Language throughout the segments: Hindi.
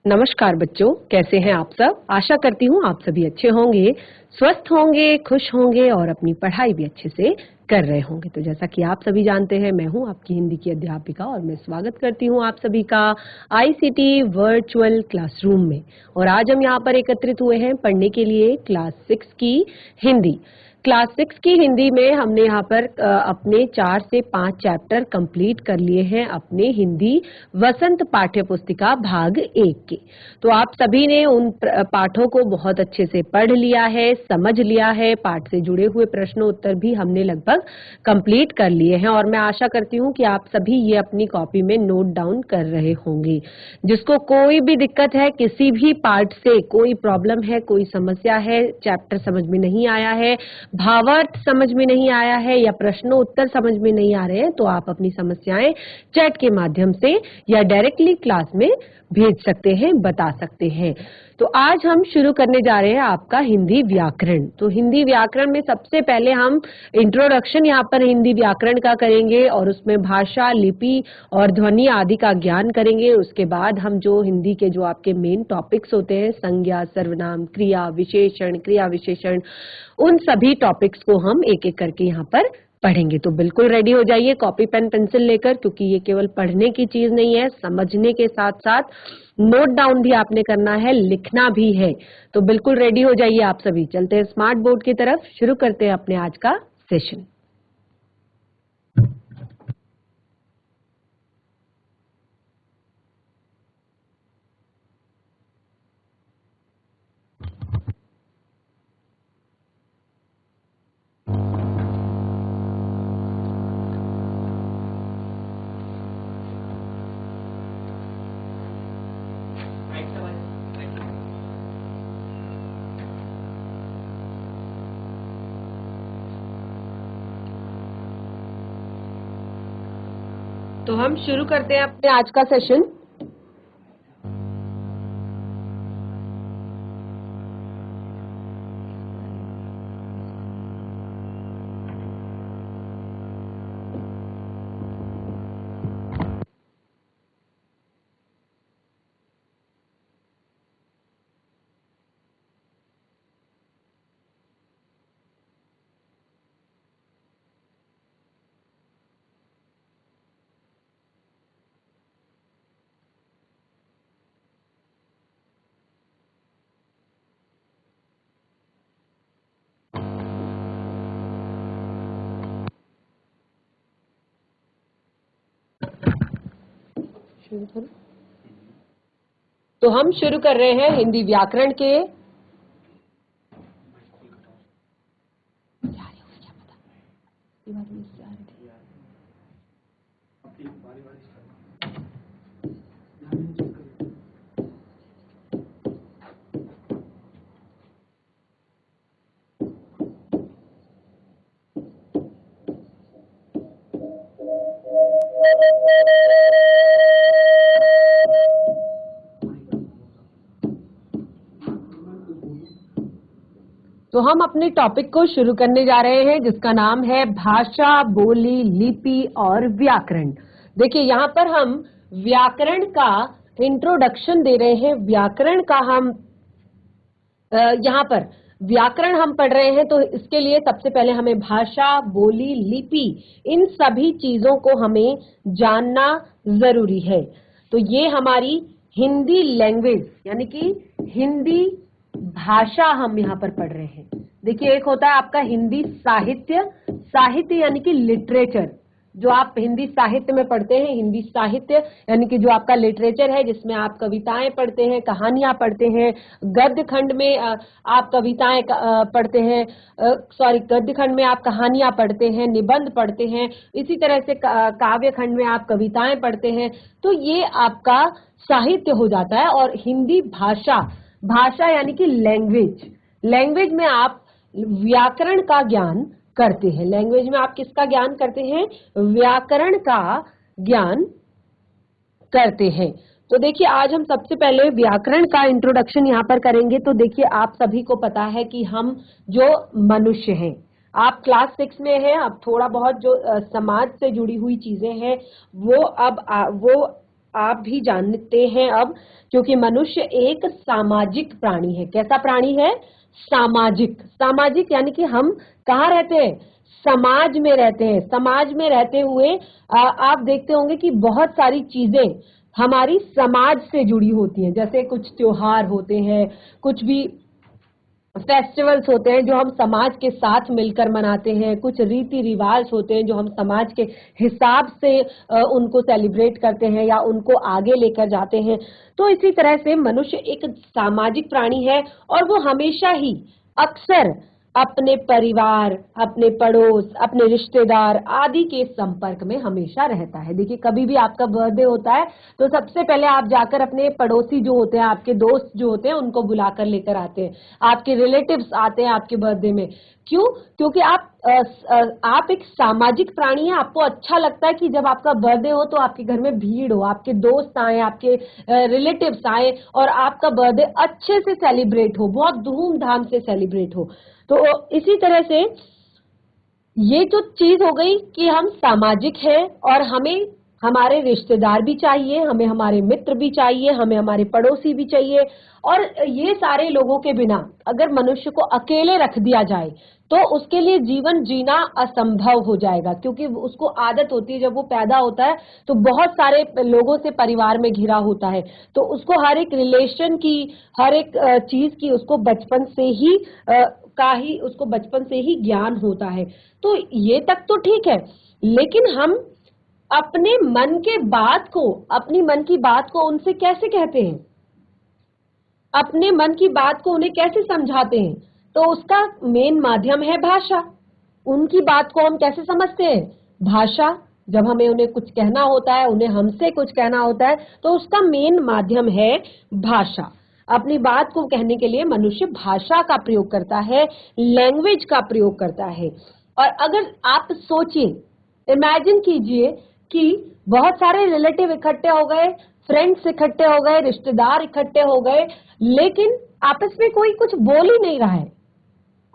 नमस्कार बच्चों, कैसे हैं आप सब। आशा करती हूँ आप सभी अच्छे होंगे, स्वस्थ होंगे, खुश होंगे और अपनी पढ़ाई भी अच्छे से कर रहे होंगे। तो जैसा कि आप सभी जानते हैं, मैं हूँ आपकी हिंदी की अध्यापिका और मैं स्वागत करती हूँ आप सभी का आईसीटी वर्चुअल क्लासरूम में। और आज हम यहाँ पर एकत्रित हुए हैं पढ़ने के लिए क्लास 6 की हिंदी। क्लास 6 की हिंदी में हमने यहाँ पर अपने 4 से 5 चैप्टर कंप्लीट कर लिए हैं अपने हिंदी वसंत पाठ्य पुस्तिका भाग 1 के। तो आप सभी ने उन पाठों को बहुत अच्छे से पढ़ लिया है, समझ लिया है। पाठ से जुड़े हुए प्रश्नों उत्तर भी हमने लगभग कंप्लीट कर लिए हैं और मैं आशा करती हूँ कि आप सभी ये अपनी कॉपी में नोट डाउन कर रहे होंगे। जिसको कोई भी दिक्कत है, किसी भी पार्ट से कोई प्रॉब्लम है, कोई समस्या है, चैप्टर समझ में नहीं आया है, भावार्थ समझ में नहीं आया है या प्रश्नों उत्तर समझ में नहीं आ रहे हैं, तो आप अपनी समस्याएं चैट के माध्यम से या डायरेक्टली क्लास में भेज सकते हैं, बता सकते हैं। तो आज हम शुरू करने जा रहे हैं आपका हिंदी व्याकरण। तो हिंदी व्याकरण में सबसे पहले हम इंट्रोडक्शन यहाँ पर हिंदी व्याकरण का करेंगे और उसमें भाषा, लिपि और ध्वनि आदि का ज्ञान करेंगे। उसके बाद हम जो हिंदी के जो आपके मेन टॉपिक्स होते हैं, संज्ञा, सर्वनाम, क्रिया विशेषण, उन सभी टॉपिक्स को हम एक एक करके यहाँ पर पढ़ेंगे। तो बिल्कुल रेडी हो जाइए कॉपी पेन पेंसिल लेकर, क्योंकि ये केवल पढ़ने की चीज नहीं है, समझने के साथ साथ नोट डाउन भी आपने करना है, लिखना भी है। तो बिल्कुल रेडी हो जाइए आप सभी। चलते हैं स्मार्ट बोर्ड की तरफ, शुरू करते हैं अपने आज का सेशन। तो हम शुरू करते हैं अपने आज का सेशन। तो हम शुरू कर रहे हैं हिंदी व्याकरण के तो हम अपने टॉपिक को शुरू करने जा रहे हैं, जिसका नाम है भाषा, बोली, लिपि और व्याकरण। देखिए यहाँ पर हम व्याकरण का इंट्रोडक्शन दे रहे हैं। व्याकरण का हम यहाँ पर व्याकरण हम पढ़ रहे हैं, तो इसके लिए सबसे पहले हमें भाषा, बोली, लिपि, इन सभी चीजों को हमें जानना जरूरी है। तो ये हमारी हिंदी लैंग्वेज यानी कि हिंदी भाषा हम यहाँ पर पढ़ रहे हैं। देखिए, एक होता है आपका हिंदी साहित्य, साहित्य यानी कि लिटरेचर, जो आप हिंदी साहित्य में पढ़ते हैं। हिंदी साहित्य यानी कि जो आपका लिटरेचर है, जिसमें आप कविताएं पढ़ते हैं, कहानियां पढ़ते हैं। गद्य खंड में आप कविताएं पढ़ते हैं, गद्य खंड में आप कहानियां पढ़ते हैं, निबंध पढ़ते हैं। इसी तरह से काव्य खंड में आप कविताएं पढ़ते हैं। तो ये आपका साहित्य हो जाता है। और हिंदी भाषा, भाषा यानी कि लैंग्वेज, लैंग्वेज में आप व्याकरण का ज्ञान करते हैं। लैंग्वेज में आप किसका ज्ञान करते हैं? व्याकरण का ज्ञान करते हैं। तो देखिए, आज हम सबसे पहले व्याकरण का इंट्रोडक्शन यहाँ पर करेंगे। तो देखिए, आप सभी को पता है कि हम जो मनुष्य हैं, आप क्लास 6 में हैं, अब थोड़ा बहुत जो समाज से जुड़ी हुई चीजें हैं वो अब वो आप भी जानते हैं अब, क्योंकि मनुष्य एक सामाजिक प्राणी है। कैसा प्राणी है? सामाजिक। सामाजिक यानी कि हम कहाँ रहते हैं? समाज में रहते हैं। समाज में रहते हुए आप देखते होंगे कि बहुत सारी चीजें हमारी समाज से जुड़ी होती हैं। जैसे कुछ त्योहार होते हैं, कुछ भी फेस्टिवल्स होते हैं जो हम समाज के साथ मिलकर मनाते हैं, कुछ रीति रिवाज होते हैं जो हम समाज के हिसाब से उनको सेलिब्रेट करते हैं या उनको आगे लेकर जाते हैं। तो इसी तरह से मनुष्य एक सामाजिक प्राणी है और वो हमेशा ही अक्सर अपने परिवार, अपने पड़ोस, अपने रिश्तेदार आदि के संपर्क में हमेशा रहता है। देखिए, कभी भी आपका बर्थडे होता है तो सबसे पहले आप जाकर अपने पड़ोसी जो होते हैं, आपके दोस्त जो होते हैं, उनको बुलाकर लेकर आते हैं। आपके रिलेटिव्स आते हैं आपके बर्थडे में। क्यों? क्योंकि आप एक सामाजिक प्राणी हैं। आपको अच्छा लगता है कि जब आपका बर्थडे हो तो आपके घर में भीड़ हो, आपके दोस्त आए, आपके रिलेटिव्स आए और आपका बर्थडे अच्छे से सेलिब्रेट हो, बहुत धूमधाम से सेलिब्रेट हो। तो इसी तरह से ये जो चीज हो गई कि हम सामाजिक हैं और हमें हमारे रिश्तेदार भी चाहिए, हमें हमारे मित्र भी चाहिए, हमें हमारे पड़ोसी भी चाहिए। और ये सारे लोगों के बिना अगर मनुष्य को अकेले रख दिया जाए तो उसके लिए जीवन जीना असंभव हो जाएगा, क्योंकि उसको आदत होती है, जब वो पैदा होता है तो बहुत सारे लोगों से परिवार में घिरा होता है, तो उसको हर एक रिलेशन की, हर एक चीज की उसको बचपन से ही उसको बचपन से ही ज्ञान होता है। तो ये तक तो ठीक है, लेकिन हम अपने मन के बात को, अपनी मन की बात को उनसे कैसे कहते हैं, अपने मन की बात को उन्हें कैसे समझाते हैं? तो उसका मेन माध्यम है भाषा। उनकी बात को हम कैसे समझते हैं? भाषा। जब हमें उन्हें कुछ कहना होता है, उन्हें हमसे कुछ कहना होता है, तो उसका मेन माध्यम है भाषा। अपनी बात को कहने के लिए मनुष्य भाषा का प्रयोग करता है, लैंग्वेज का प्रयोग करता है। और अगर आप सोचिए, इमेजिन कीजिए कि बहुत सारे रिलेटिव इकट्ठे हो गए, फ्रेंड्स इकट्ठे हो गए, रिश्तेदार इकट्ठे हो गए, लेकिन आपस में कोई कुछ बोल ही नहीं रहा है,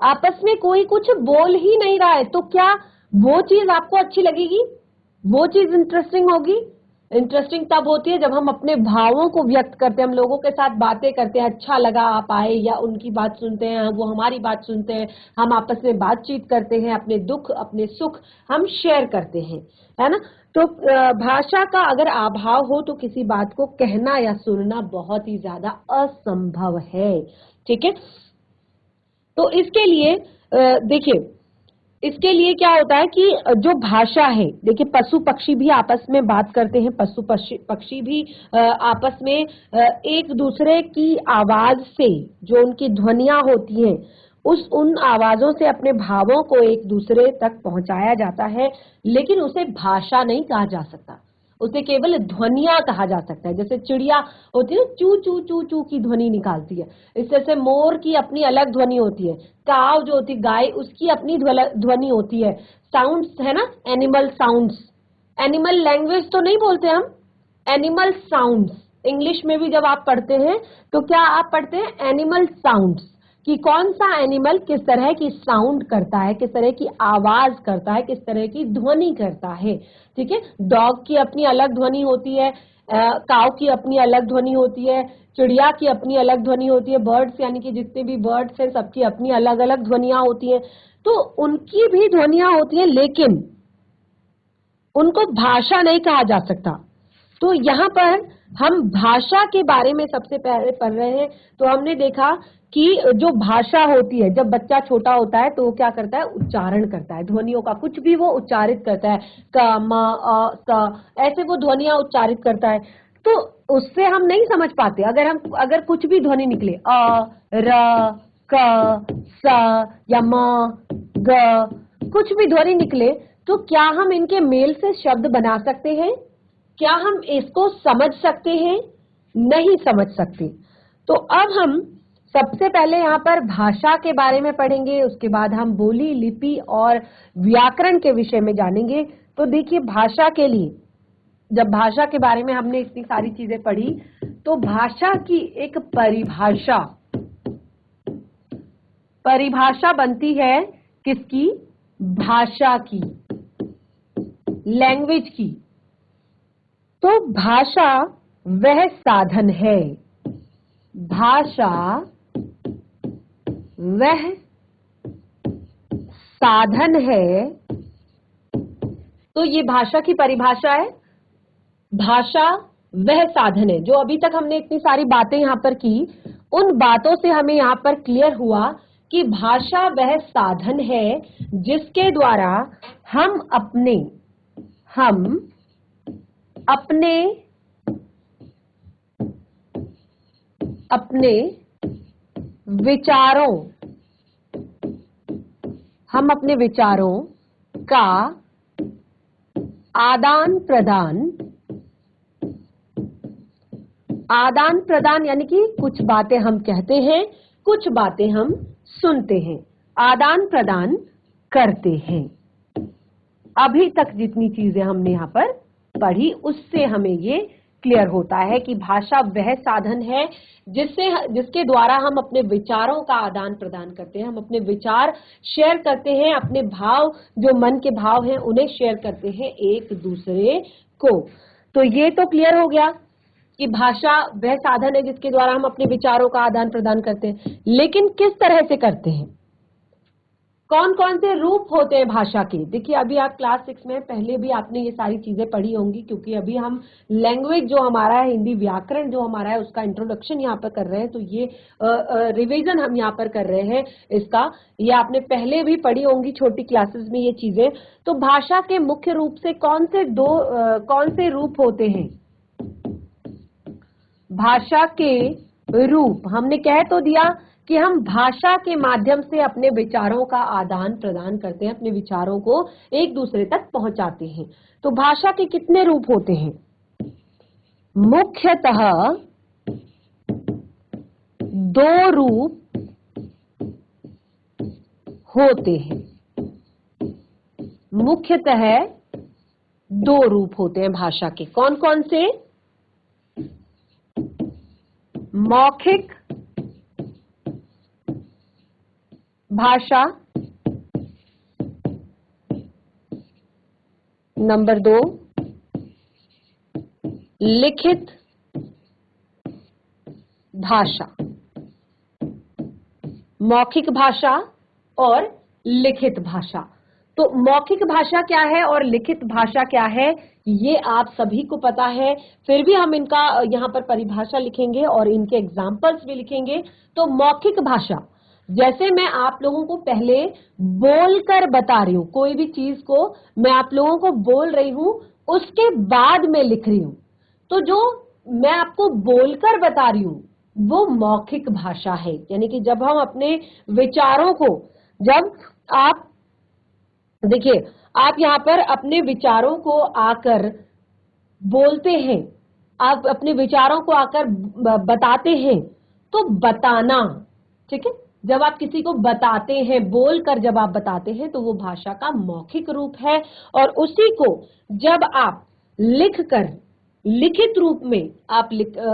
आपस में कोई कुछ बोल ही नहीं रहा है, तो क्या वो चीज आपको अच्छी लगेगी? वो चीज इंटरेस्टिंग होगी? इंटरेस्टिंग तब होती है जब हम अपने भावों को व्यक्त करते हैं, हम लोगों के साथ बातें करते हैं, अच्छा लगा आप आए, या उनकी बात सुनते हैं, वो हमारी बात सुनते हैं, हम आपस में बातचीत करते हैं, अपने दुख अपने सुख हम शेयर करते हैं, है ना? तो भाषा का अगर अभाव हो तो किसी बात को कहना या सुनना बहुत ही ज्यादा असंभव है। ठीक है? तो इसके लिए देखिए, इसके लिए क्या होता है कि जो भाषा है, देखिए पशु पक्षी भी आपस में बात करते हैं, पशु पक्षी भी आपस में एक दूसरे की आवाज से, जो उनकी ध्वनियां होती हैं, उन आवाजों से अपने भावों को एक दूसरे तक पहुंचाया जाता है, लेकिन उसे भाषा नहीं कहा जा सकता, उसे केवल ध्वनियां कहा जा सकता है। जैसे चिड़िया होती है, चू चू चू चू की ध्वनि निकालती है, इस तरह से मोर की अपनी अलग ध्वनि होती है, काव जो होती है, गाय, उसकी अपनी ध्वनि होती है। साउंड्स है ना, एनिमल साउंड्स। एनिमल लैंग्वेज तो नहीं बोलते हम, एनिमल साउंड्स। इंग्लिश में भी जब आप पढ़ते हैं तो क्या आप पढ़ते हैं? एनिमल साउंड्स, कि कौन सा एनिमल किस तरह की साउंड करता है, किस तरह की आवाज करता है, किस तरह की ध्वनि करता है। ठीक है? डॉग की अपनी अलग ध्वनि होती है, काव की अपनी अलग ध्वनि होती है, चिड़िया की अपनी अलग ध्वनि होती है, बर्ड्स यानी कि जितने भी बर्ड्स हैं सबकी अपनी अलग अलग ध्वनियां होती हैं। तो उनकी भी ध्वनियां होती हैं, लेकिन उनको भाषा नहीं कहा जा सकता। तो यहाँ पर हम भाषा के बारे में सबसे पहले पढ़ रहे हैं, तो हमने देखा कि जो भाषा होती है, जब बच्चा छोटा होता है तो वो क्या करता है? उच्चारण करता है ध्वनियों का, कुछ भी वो उच्चारित करता है, क म अ स, ऐसे वो ध्वनियां उच्चारित करता है। तो उससे हम नहीं समझ पाते, अगर कुछ भी ध्वनि निकले, र, क, स या म, ग, कुछ भी ध्वनि निकले, तो क्या हम इनके मेल से शब्द बना सकते हैं? क्या हम इसको समझ सकते हैं? नहीं समझ सकते। तो अब हम सबसे पहले यहाँ पर भाषा के बारे में पढ़ेंगे, उसके बाद हम बोली, लिपि और व्याकरण के विषय में जानेंगे। तो देखिए, भाषा के लिए, जब भाषा के बारे में हमने इतनी सारी चीजें पढ़ी, तो भाषा की एक परिभाषा बनती है किसकी? भाषा की, लैंग्वेज की। तो भाषा वह साधन है, भाषा वह साधन है। तो ये भाषा की परिभाषा है, भाषा वह साधन है। जो अभी तक हमने इतनी सारी बातें यहां पर की, उन बातों से हमें यहां पर क्लियर हुआ कि भाषा वह साधन है जिसके द्वारा हम अपने विचारों का आदान प्रदान यानी कि कुछ बातें हम कहते हैं, कुछ बातें हम सुनते हैं, आदान प्रदान करते हैं। अभी तक जितनी चीजें हमने यहां पर पढ़ी उससे हमें ये क्लियर होता है कि भाषा वह साधन है जिसके द्वारा हम अपने विचारों का आदान प्रदान करते हैं, हम अपने विचार शेयर करते हैं, अपने भाव, जो मन के भाव हैं उन्हें शेयर करते हैं एक दूसरे को। तो ये तो क्लियर हो गया कि भाषा वह साधन है जिसके द्वारा हम अपने विचारों का आदान प्रदान करते हैं। लेकिन किस तरह से करते हैं, कौन कौन से रूप होते हैं भाषा के? देखिए अभी आप क्लास 6 में, पहले भी आपने ये सारी चीजें पढ़ी होंगी, क्योंकि अभी हम लैंग्वेज जो हमारा है, हिंदी व्याकरण जो हमारा है, उसका इंट्रोडक्शन यहाँ पर कर रहे हैं। तो ये रिवीजन हम यहाँ पर कर रहे हैं इसका। ये आपने पहले भी पढ़ी होंगी छोटी क्लासेस में ये चीजें। तो भाषा के मुख्य रूप से कौन से रूप होते हैं? भाषा के रूप हमने कह तो दिया कि हम भाषा के माध्यम से अपने विचारों का आदान प्रदान करते हैं, अपने विचारों को एक दूसरे तक पहुंचाते हैं। तो भाषा के कितने रूप होते हैं? मुख्यतः 2 रूप होते हैं। मुख्यतः 2 रूप होते हैं भाषा के। कौन कौन से? मौखिक भाषा, नंबर 2 लिखित भाषा। मौखिक भाषा और लिखित भाषा। तो मौखिक भाषा क्या है और लिखित भाषा क्या है, ये आप सभी को पता है। फिर भी हम इनका यहाँ पर परिभाषा लिखेंगे और इनके एग्जाम्पल्स भी लिखेंगे। तो मौखिक भाषा, जैसे मैं आप लोगों को पहले बोलकर बता रही हूं, कोई भी चीज को मैं आप लोगों को बोल रही हूं, उसके बाद मैं लिख रही हूं, तो जो मैं आपको बोलकर बता रही हूं वो मौखिक भाषा है। यानी कि जब हम अपने विचारों को, जब आप देखिए, आप यहाँ पर अपने विचारों को आकर बोलते हैं, आप अपने विचारों को आकर बताते हैं, तो बताना, ठीक है, जब आप किसी को बताते हैं, बोलकर जब आप बताते हैं, तो वो भाषा का मौखिक रूप है। और उसी को जब आप लिखकर, लिखित रूप में आप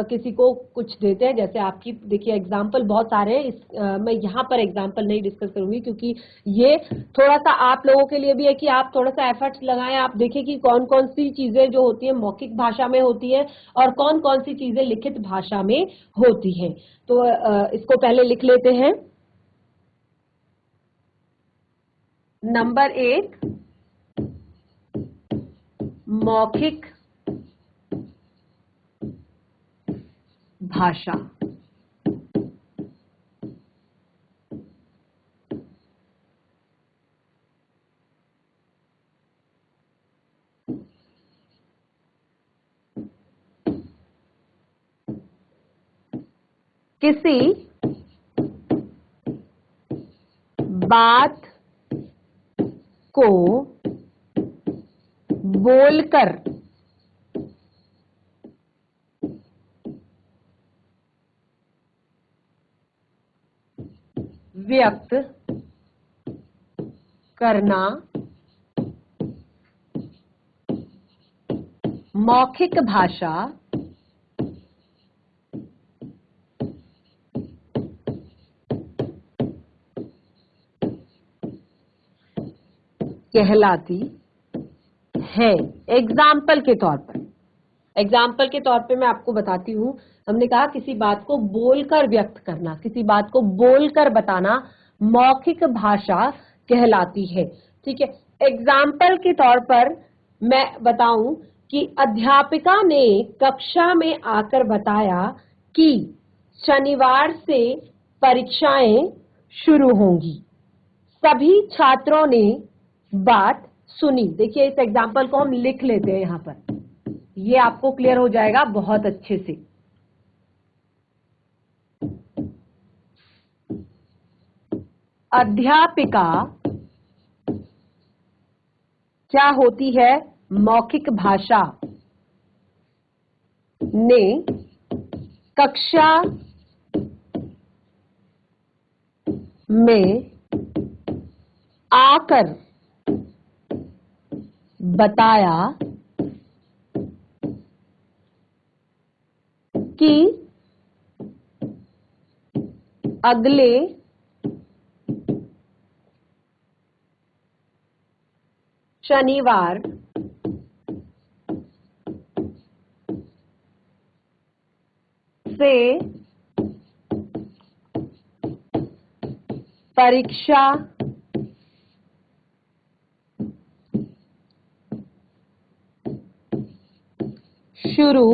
किसी को कुछ देते हैं, जैसे आपकी देखिए एग्जाम्पल बहुत सारे हैं, मैं यहाँ पर एग्जाम्पल नहीं डिस्कस करूंगी, क्योंकि ये थोड़ा सा आप लोगों के लिए भी है कि आप थोड़ा सा एफर्ट्स लगाएं, आप देखें कि कौन कौन सी चीजें जो होती है मौखिक भाषा में होती है और कौन कौन सी चीजें लिखित भाषा में होती है। तो इसको पहले लिख लेते हैं। नंबर 1 मौखिक भाषा। किसी बात को बोलकर व्यक्त करना मौखिक भाषा कहलाती है। एग्जाम्पल के तौर पर एग्जाम्पल के तौर पे मैं आपको बताती हूँ। हमने कहा किसी बात को बोलकर व्यक्त करना, किसी बात को बोलकर बताना मौखिक भाषा कहलाती है। ठीक है, एग्जाम्पल के तौर पर मैं बताऊं कि अध्यापिका ने कक्षा में आकर बताया कि शनिवार से परीक्षाएं शुरू होंगी। सभी छात्रों ने बात सुनी। देखिए, इस एग्जाम्पल को हम लिख लेते हैं यहां पर, ये आपको क्लियर हो जाएगा बहुत अच्छे से। अध्यापिका क्या होती है? मौखिक भाषा। ने कक्षा में आकर बताया कि अगले शनिवार से परीक्षा शुरू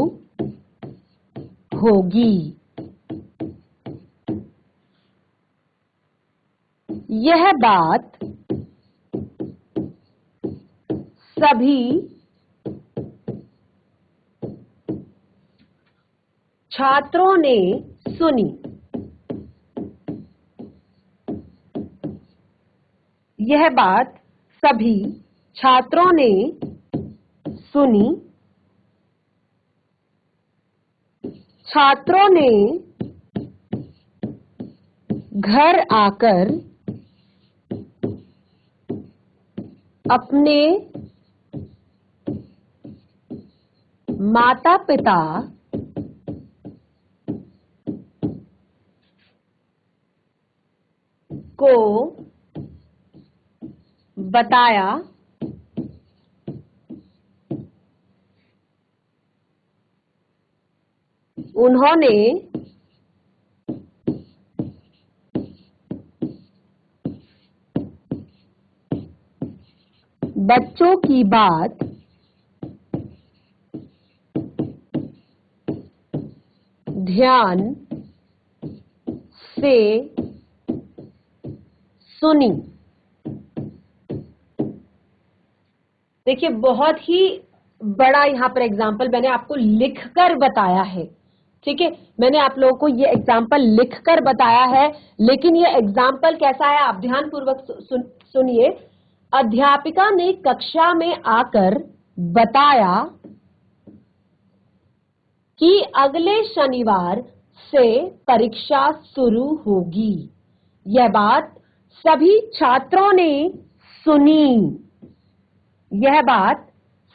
होगी। यह बात सभी छात्रों ने सुनी। यह बात सभी छात्रों ने सुनी। छात्रों ने घर आकर अपने माता पिता को बताया उन्होंने बच्चों की बात ध्यान से सुनी। देखिए, बहुत ही बड़ा यहाँ पर एग्जाम्पल मैंने आपको लिखकर बताया है। ठीक है, मैंने आप लोगों को ये एग्जाम्पल लिखकर बताया है, लेकिन ये एग्जाम्पल कैसा है आप ध्यानपूर्वक सुनिए। अध्यापिका ने कक्षा में आकर बताया कि अगले शनिवार से परीक्षा शुरू होगी। यह बात सभी छात्रों ने सुनी। यह बात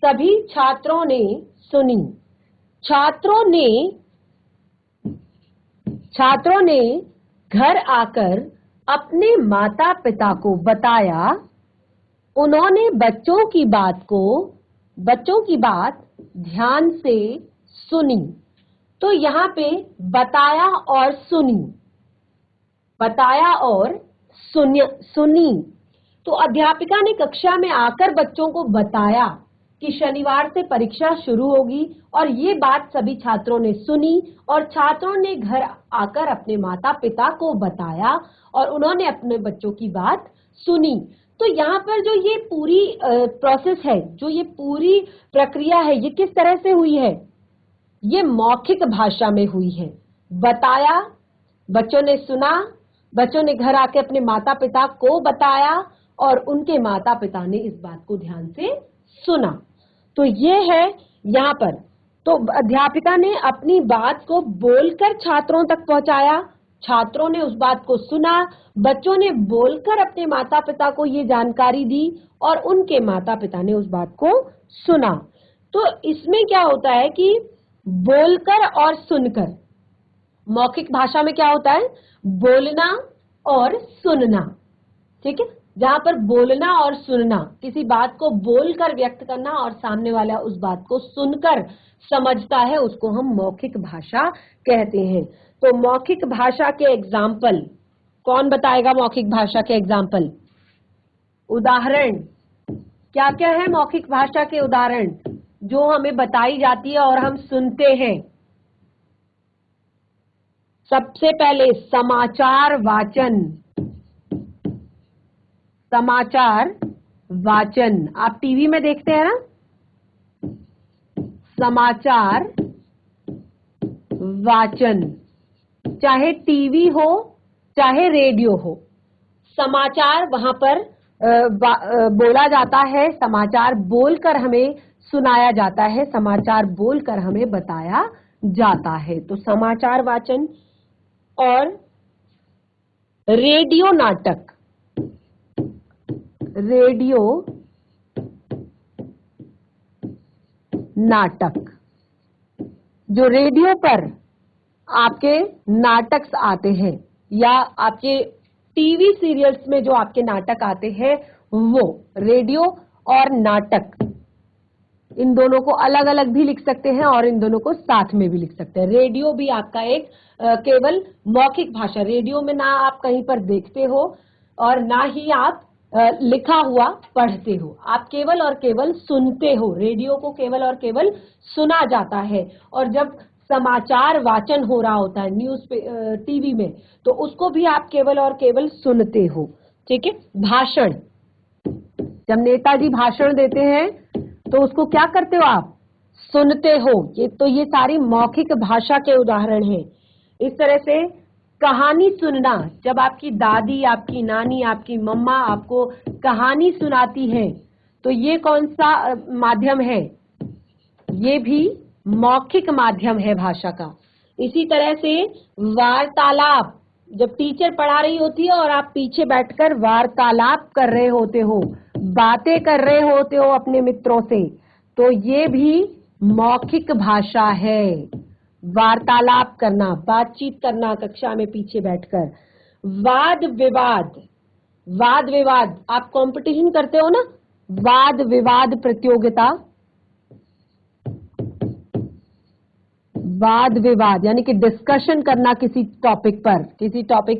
सभी छात्रों ने सुनी। छात्रों ने घर आकर अपने माता पिता को बताया। उन्होंने बच्चों की बात ध्यान से सुनी। तो यहाँ पे बताया और सुनी, बताया और सुनी। तो अध्यापिका ने कक्षा में आकर बच्चों को बताया कि शनिवार से परीक्षा शुरू होगी, और ये बात सभी छात्रों ने सुनी, और छात्रों ने घर आकर अपने माता पिता को बताया और उन्होंने अपने बच्चों की बात सुनी। तो यहाँ पर जो ये पूरी प्रोसेस है, जो ये पूरी प्रक्रिया है, ये किस तरह से हुई है? ये मौखिक भाषा में हुई है। बताया, बच्चों ने सुना, बच्चों ने घर आके अपने माता पिता को बताया और उनके माता पिता ने इस बात को ध्यान से सुना। तो ये है यहाँ पर। तो अध्यापिका ने अपनी बात को बोलकर छात्रों तक पहुंचाया, छात्रों ने उस बात को सुना, बच्चों ने बोलकर अपने माता पिता को ये जानकारी दी और उनके माता पिता ने उस बात को सुना। तो इसमें क्या होता है कि बोलकर और सुनकर, मौखिक भाषा में क्या होता है? बोलना और सुनना। ठीक है, जहां पर बोलना और सुनना, किसी बात को बोलकर व्यक्त करना और सामने वाला उस बात को सुनकर समझता है, उसको हम मौखिक भाषा कहते हैं। तो मौखिक भाषा के एग्जाम्पल कौन बताएगा? मौखिक भाषा के एग्जाम्पल, उदाहरण क्या क्या है? मौखिक भाषा के उदाहरण जो हमें बताई जाती है और हम सुनते हैं। सबसे पहले समाचार वाचन। समाचार वाचन आप टीवी में देखते हैं ना, समाचार वाचन, चाहे टीवी हो चाहे रेडियो हो, समाचार वहां पर बोला जाता है, समाचार बोलकर हमें सुनाया जाता है, समाचार बोलकर हमें बताया जाता है। तो समाचार वाचन। और रेडियो नाटक, रेडियो नाटक, जो रेडियो पर आपके नाटक आते हैं या आपके टीवी सीरियल्स में जो आपके नाटक आते हैं, वो रेडियो और नाटक, इन दोनों को अलग अलग भी लिख सकते हैं और इन दोनों को साथ में भी लिख सकते हैं। रेडियो भी आपका एक केवल मौखिक भाषा, रेडियो में ना आप कहीं पर देखते हो और ना ही आप लिखा हुआ पढ़ते हो, आप केवल और केवल सुनते हो। रेडियो को केवल और केवल सुना जाता है। और जब समाचार वाचन हो रहा होता है न्यूज पे टीवी में, तो उसको भी आप केवल और केवल सुनते हो। ठीक है। भाषण, जब नेताजी भाषण देते हैं तो उसको क्या करते हो? आप सुनते हो। ये सारी मौखिक भाषा के उदाहरण हैं। इस तरह से कहानी सुनना, जब आपकी दादी, आपकी नानी, आपकी मम्मा आपको कहानी सुनाती है, तो ये कौन सा माध्यम है? ये भी मौखिक माध्यम है भाषा का। इसी तरह से वार्तालाप, जब टीचर पढ़ा रही होती है और आप पीछे बैठकर वार्तालाप कर रहे होते हो, बातें कर रहे होते हो अपने मित्रों से, तो ये भी मौखिक भाषा है। वार्तालाप करना, बातचीत करना कक्षा में पीछे बैठकर। वाद विवाद, वाद विवाद आप कंपटीशन करते हो ना, वाद विवाद प्रतियोगिता, वाद विवाद यानी कि डिस्कशन करना किसी टॉपिक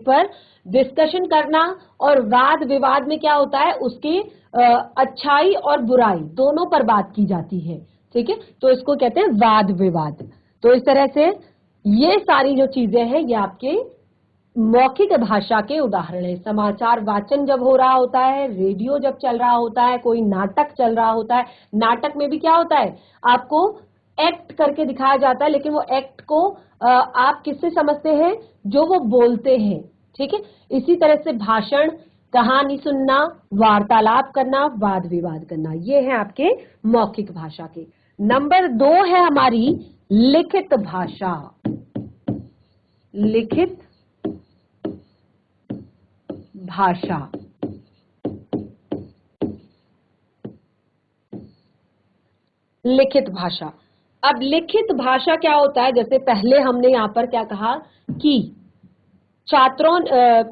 पर डिस्कशन करना। और वाद विवाद में क्या होता है? उसकी अच्छाई और बुराई दोनों पर बात की जाती है। ठीक है, तो इसको कहते हैं वाद विवाद। तो इस तरह से ये सारी जो चीजें हैं ये आपके मौखिक भाषा के उदाहरण है। समाचार वाचन जब हो रहा होता है, रेडियो जब चल रहा होता है, कोई नाटक चल रहा होता है, नाटक में भी क्या होता है? आपको एक्ट करके दिखाया जाता है, लेकिन वो एक्ट को आप किससे समझते हैं? जो वो बोलते हैं। ठीक है। इसी तरह से भाषण, कहानी सुनना, वार्तालाप करना, वाद विवाद करना, ये है आपके मौखिक भाषा के। नंबर 2 है हमारी लिखित भाषा। लिखित भाषा, लिखित भाषा। अब लिखित भाषा क्या होता है? जैसे पहले हमने यहाँ पर क्या कहा कि छात्रों,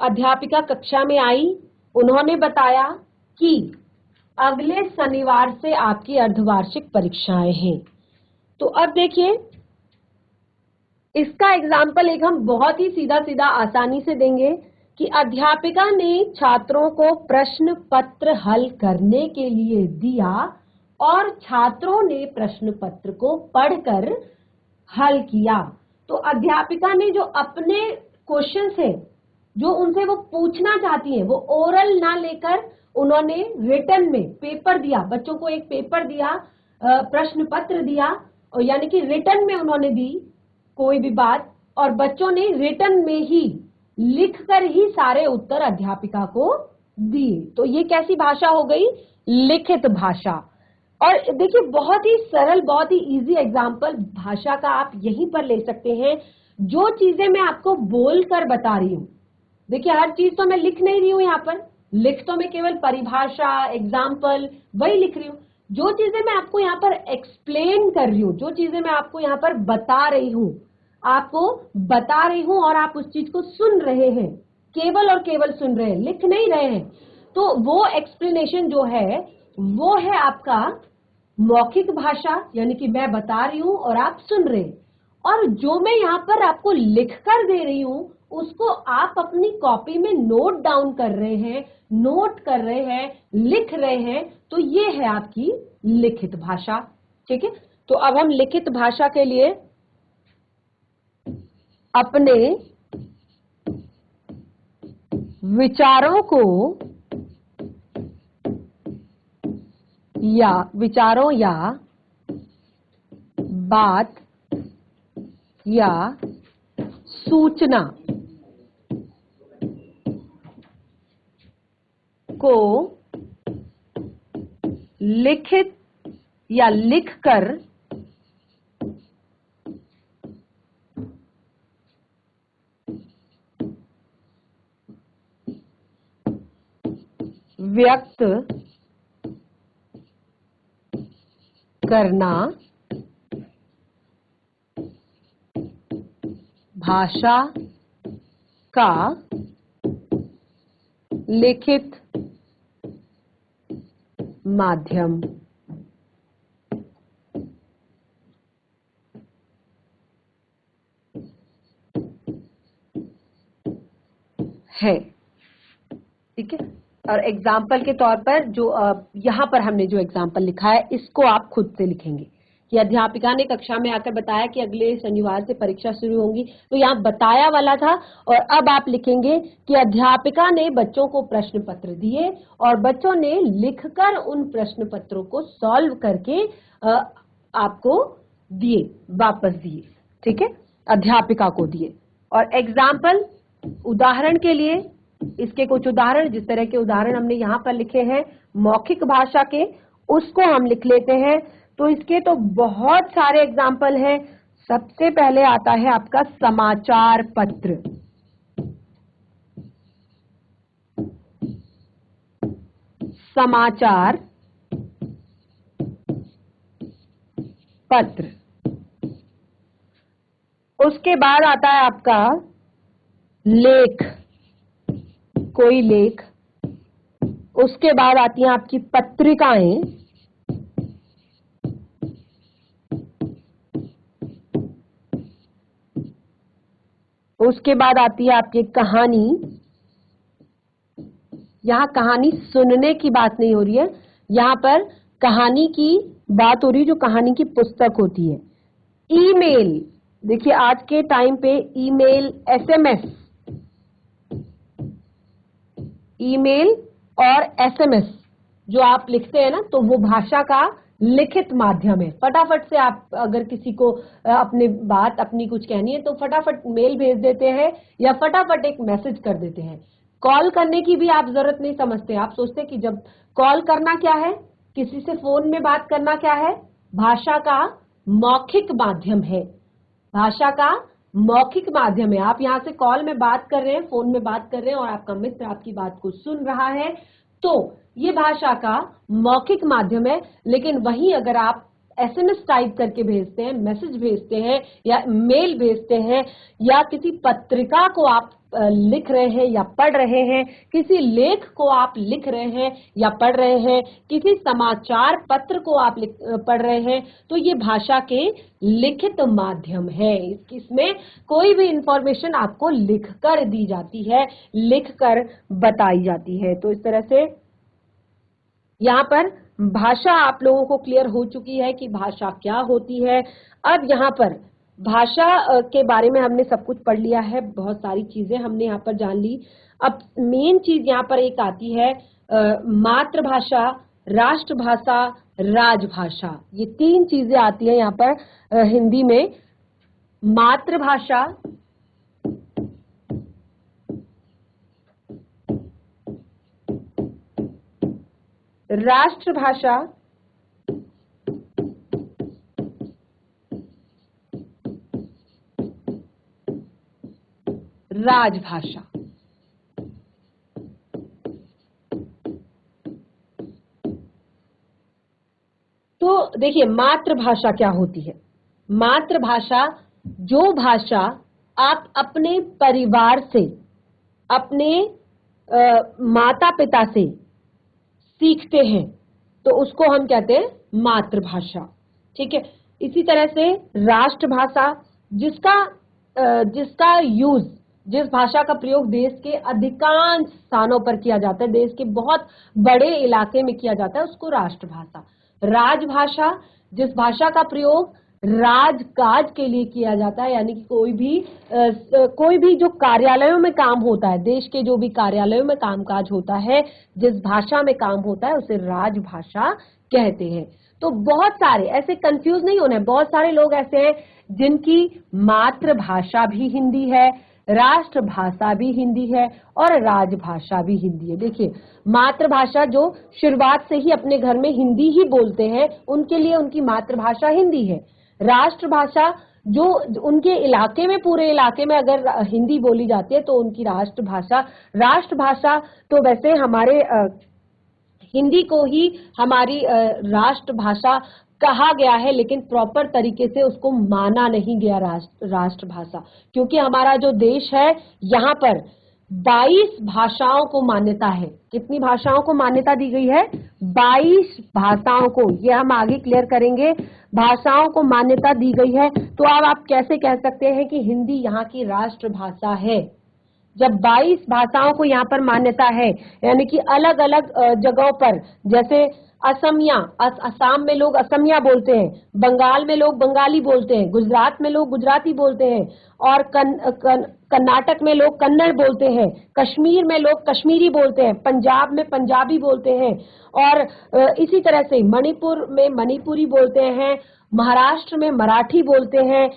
अध्यापिका कक्षा में आई, उन्होंने बताया कि अगले शनिवार से आपकी अर्धवार्षिक परीक्षाएं हैं। तो अब देखिए, इसका एग्जाम्पल एक हम बहुत ही सीधा सीधा आसानी से देंगे कि अध्यापिका ने छात्रों को प्रश्न पत्र हल करने के लिए दिया और छात्रों ने प्रश्न पत्र को पढ़कर हल किया। तो अध्यापिका ने जो अपने क्वेश्चंस हैं, जो उनसे वो पूछना चाहती हैं, वो ओरल ना लेकर उन्होंने रिटन में पेपर दिया, बच्चों को एक पेपर दिया, प्रश्न पत्र दिया, और यानी कि रिटन में उन्होंने दी कोई भी बात, और बच्चों ने रिटन में ही लिखकर ही सारे उत्तर अध्यापिका को दिए। तो ये कैसी भाषा हो गई? लिखित भाषा। और देखिए, बहुत ही सरल, बहुत ही इजी एग्जाम्पल भाषा का आप यहीं पर ले सकते हैं। जो चीजें मैं आपको बोलकर बता रही हूं, देखिए हर चीज तो मैं लिख नहीं रही हूं यहाँ पर, लिख तो मैं केवल परिभाषा, एग्जाम्पल वही लिख रही हूँ। जो चीजें मैं आपको यहाँ पर एक्सप्लेन कर रही हूँ, जो चीजें मैं आपको यहाँ पर बता रही हूँ, आपको बता रही हूँ और आप उस चीज को सुन रहे हैं, केवल और केवल सुन रहे हैं, लिख नहीं रहे हैं। तो वो एक्सप्लेनेशन जो है वो है आपका मौखिक भाषा, यानी कि मैं बता रही हूं और आप सुन रहे हैं, और जो मैं यहाँ पर आपको लिख कर दे रही हूं उसको आप अपनी कॉपी में नोट डाउन कर रहे हैं, नोट कर रहे हैं, लिख रहे हैं, तो ये है आपकी लिखित भाषा। ठीक है, तो अब हम लिखित भाषा के लिए अपने विचारों को या बात या सूचना को लिखित या लिखकर व्यक्त करना भाषा का लिखित माध्यम है। ठीक है, और एग्जाम्पल के तौर पर जो यहाँ पर हमने जो एग्जाम्पल लिखा है इसको आप खुद से लिखेंगे कि अध्यापिका ने कक्षा में आकर बताया कि अगले शनिवार से परीक्षा शुरू होंगी, तो यहाँ बताया वाला था, और अब आप लिखेंगे कि अध्यापिका ने बच्चों को प्रश्न पत्र दिए और बच्चों ने लिखकर उन प्रश्न पत्रों को सॉल्व करके आपको दिए, वापस दिए। ठीक है, अध्यापिका को दिए। और एग्जाम्पल, उदाहरण के लिए इसके कुछ उदाहरण, जिस तरह के उदाहरण हमने यहाँ पर लिखे हैं मौखिक भाषा के, उसको हम लिख लेते हैं। तो इसके तो बहुत सारे एग्जाम्पल हैं। सबसे पहले आता है आपका समाचार पत्र। समाचार पत्र। उसके बाद आता है आपका लेख, कोई लेख। उसके बाद आती हैं आपकी पत्रिकाएं। उसके बाद आती है आपकी कहानी। यहाँ कहानी सुनने की बात नहीं हो रही है, यहाँ पर कहानी की बात हो रही है, जो कहानी की पुस्तक होती है। ईमेल, देखिए आज के टाइम पे ईमेल, एसएमएस, ईमेल और एसएमएस जो आप लिखते हैं ना, तो वो भाषा का लिखित माध्यम है। फटाफट से आप अगर किसी को अपनी बात अपनी कुछ कहनी है तो फटाफट मेल भेज देते हैं या फटाफट एक मैसेज कर देते हैं। कॉल करने की भी आप जरूरत नहीं समझते, आप सोचते हैं कि जब कॉल करना क्या है, किसी से फोन में बात करना क्या है, भाषा का मौखिक माध्यम है, भाषा का मौखिक माध्यम है। आप यहाँ से कॉल में बात कर रहे हैं, फोन में बात कर रहे हैं और आपका मित्र आपकी बात को सुन रहा है, तो ये भाषा का मौखिक माध्यम है। लेकिन वहीं अगर आप एसएमएस टाइप करके भेजते हैं, मैसेज भेजते हैं या मेल भेजते हैं या किसी पत्रिका को आप लिख रहे हैं या पढ़ रहे हैं, किसी लेख को आप लिख रहे हैं या पढ़ रहे हैं, किसी समाचार पत्र को आप पढ़ रहे हैं, तो ये भाषा के लिखित माध्यम है। इसमें कोई भी इंफॉर्मेशन आपको लिखकर दी जाती है, लिखकर बताई जाती है। तो इस तरह से यहाँ पर भाषा आप लोगों को क्लियर हो चुकी है कि भाषा क्या होती है। अब यहाँ पर भाषा के बारे में हमने सब कुछ पढ़ लिया है, बहुत सारी चीजें हमने यहाँ पर जान ली। अब मेन चीज यहाँ पर एक आती है मातृभाषा, राष्ट्रभाषा, राजभाषा। ये तीन चीजें आती है यहाँ पर हिंदी में। मातृभाषा, राष्ट्रभाषा, राजभाषा। तो देखिए मातृभाषा क्या होती है। मातृभाषा जो भाषा आप अपने परिवार से, अपने माता पिता से सीखते हैं तो उसको हम कहते हैं मातृभाषा। ठीक है, इसी तरह से राष्ट्रभाषा, जिसका यूज, जिस भाषा का प्रयोग देश के अधिकांश स्थानों पर किया जाता है, देश के बहुत बड़े इलाके में किया जाता है, उसको राष्ट्रभाषा। राजभाषा, जिस भाषा का प्रयोग राजकाज के लिए किया जाता है, यानी कि कोई भी जो कार्यालयों में काम होता है, देश के जो भी कार्यालयों में कामकाज होता है, जिस भाषा में काम होता है उसे राजभाषा कहते हैं। तो बहुत सारे ऐसे, कंफ्यूज नहीं होना है, बहुत सारे लोग ऐसे हैं जिनकी मातृभाषा भी हिंदी है, राष्ट्रभाषा भी हिंदी है और राजभाषा भी हिंदी है। देखिए, मातृभाषा जो शुरुआत से ही अपने घर में हिंदी ही बोलते हैं, उनके लिए उनकी मातृभाषा हिंदी है। राष्ट्रभाषा जो उनके इलाके में, पूरे इलाके में अगर हिंदी बोली जाती है तो उनकी राष्ट्रभाषा तो वैसे हमारे हिंदी को ही हमारी राष्ट्रभाषा कहा गया है, लेकिन प्रॉपर तरीके से उसको माना नहीं गया राष्ट्रभाषा, क्योंकि हमारा जो देश है यहाँ पर 22 भाषाओं को मान्यता है। कितनी भाषाओं को मान्यता दी गई है? 22 भाषाओं को, ये हम आगे क्लियर करेंगे। भाषाओं को मान्यता दी गई है, तो अब आप कैसे कह सकते हैं कि हिंदी यहाँ की राष्ट्रभाषा है, जब 22 भाषाओं को यहाँ पर मान्यता है। यानी कि अलग अलग जगहों पर, जैसे असमिया, असम में लोग असमिया बोलते हैं, बंगाल में लोग बंगाली बोलते हैं, गुजरात में लोग गुजराती बोलते हैं, और कर्नाटक में लोग कन्नड़ बोलते हैं, कश्मीर में लोग कश्मीरी बोलते हैं, पंजाब में पंजाबी बोलते हैं, और इसी तरह से मणिपुर में मणिपुरी बोलते हैं, महाराष्ट्र में मराठी बोलते हैं,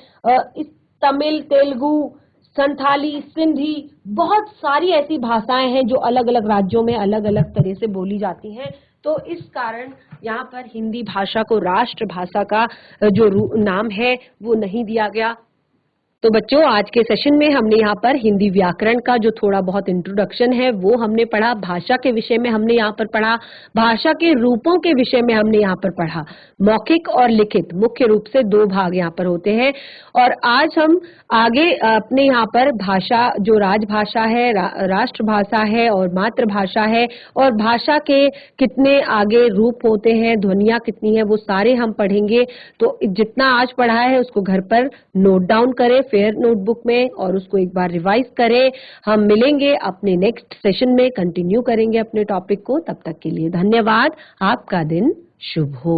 तमिल, तेलुगु, संथाली, सिंधी, बहुत सारी ऐसी भाषाएं हैं जो अलग अलग राज्यों में अलग अलग तरह से बोली जाती हैं। तो इस कारण यहाँ पर हिंदी भाषा को राष्ट्रभाषा का जो नाम है वो नहीं दिया गया। तो बच्चों, आज के सेशन में हमने यहाँ पर हिंदी व्याकरण का जो थोड़ा बहुत इंट्रोडक्शन है वो हमने पढ़ा, भाषा के विषय में हमने यहाँ पर पढ़ा, भाषा के रूपों के विषय में हमने यहाँ पर पढ़ा। मौखिक और लिखित मुख्य रूप से 2 भाग यहाँ पर होते हैं। और आज हम आगे अपने यहाँ पर भाषा, जो राजभाषा है, राष्ट्रभाषा है और मातृभाषा है, और भाषा के कितने आगे रूप होते हैं, ध्वनियाँ कितनी है, वो सारे हम पढ़ेंगे। तो जितना आज पढ़ा है उसको घर पर नोट डाउन करें फेयर नोटबुक में और उसको एक बार रिवाइज करें। हम मिलेंगे अपने नेक्स्ट सेशन में, कंटिन्यू करेंगे अपने टॉपिक को। तब तक के लिए धन्यवाद। आपका दिन शुभ हो।